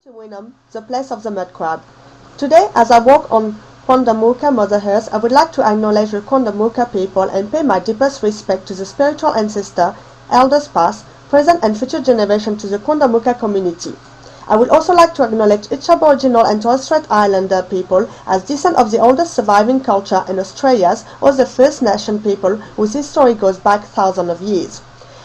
To Winam, the place of the mud crab. Today, as I walk on Kondamuka Mother Earth, I would like to acknowledge the Kondamuka people and pay my deepest respect to the spiritual ancestor, elders past, present and future generations to the Kondamuka community. I would also like to acknowledge each Aboriginal and Torres Strait Islander people as descent of the oldest surviving culture in Australia or the First Nation people whose history goes back thousands of years.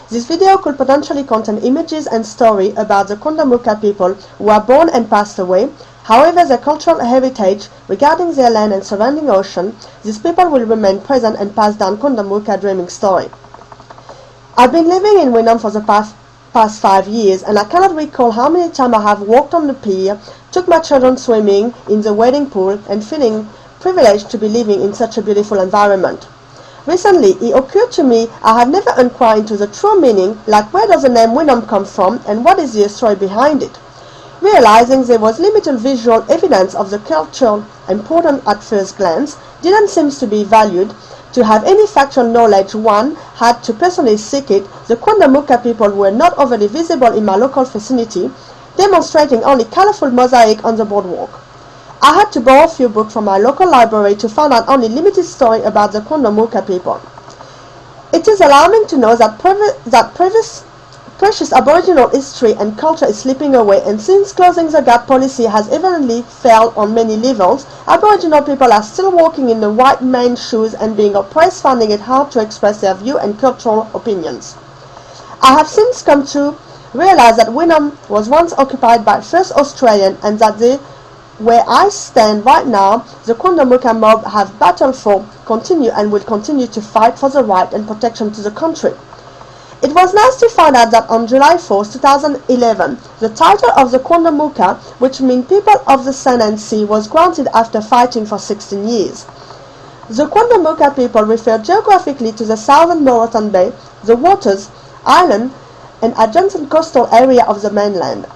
This video could potentially contain images and story about the Kondamuka people who were born and passed away. However, their cultural heritage regarding their land and surrounding ocean, these people will remain present and pass down Kondamuka dreaming story. I've been living in Winam for the past 5 years, and I cannot recall how many times I have walked on the pier, took my children swimming in the wading pool, and feeling privileged to be living in such a beautiful environment. Recently, it occurred to me I have never inquired into the true meaning, like where does the name Winam come from and what is the story behind it. Realizing there was limited visual evidence of the cultural importance at first glance, didn't seem to be valued. To have any factual knowledge, one had to personally seek it. The Kondamuka people were not overly visible in my local vicinity, demonstrating only colorful mosaic on the boardwalk. I had to borrow a few books from my local library to find out only limited story about the Kondamuka people. It is alarming to know that precious Aboriginal history and culture is slipping away, and since closing the gap policy has evidently failed on many levels, Aboriginal people are still walking in the white man's shoes and being oppressed, finding it hard to express their view and cultural opinions. I have since come to realize that Winam was once occupied by first Australian, and that where I stand right now, the Kondamuka mob have battled for, continue and will continue to fight for the right and protection to the country. It was nice to find out that on July 4, 2011, the title of the Kondamuka, which means people of the sand and sea, was granted after fighting for 16 years. The Kondamuka people refer geographically to the southern Moreton Bay, the waters, island, and adjacent coastal area of the mainland.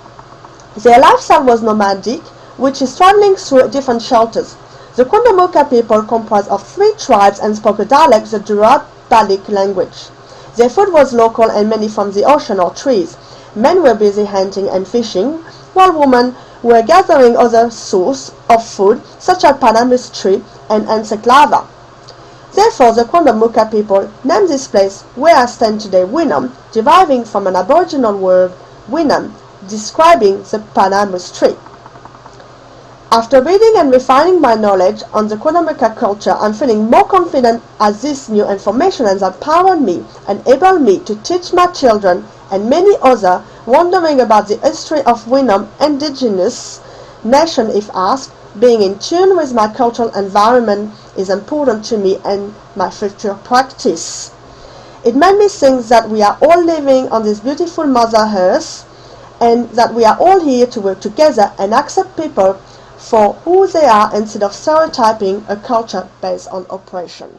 Their lifestyle was nomadic, which is traveling through different shelters. The Kondamuka people comprised of 3 tribes and spoke a dialect, the Durabalic language. Their food was local and mainly from the ocean or trees. Men were busy hunting and fishing, while women were gathering other sources of food, such as panamus tree and insect larvae. Therefore, the Kondamuka people named this place where I stand today Winam, deriving from an Aboriginal word Winam, describing the panamus tree. After reading and refining my knowledge on the Kondamuka culture, I'm feeling more confident as this new information has empowered me and enabled me to teach my children and many others wondering about the history of Winam indigenous nation. If asked, being in tune with my cultural environment is important to me and my future practice. It made me think that we are all living on this beautiful Mother Earth, and that we are all here to work together and accept people for who they are instead of stereotyping a culture based on oppression.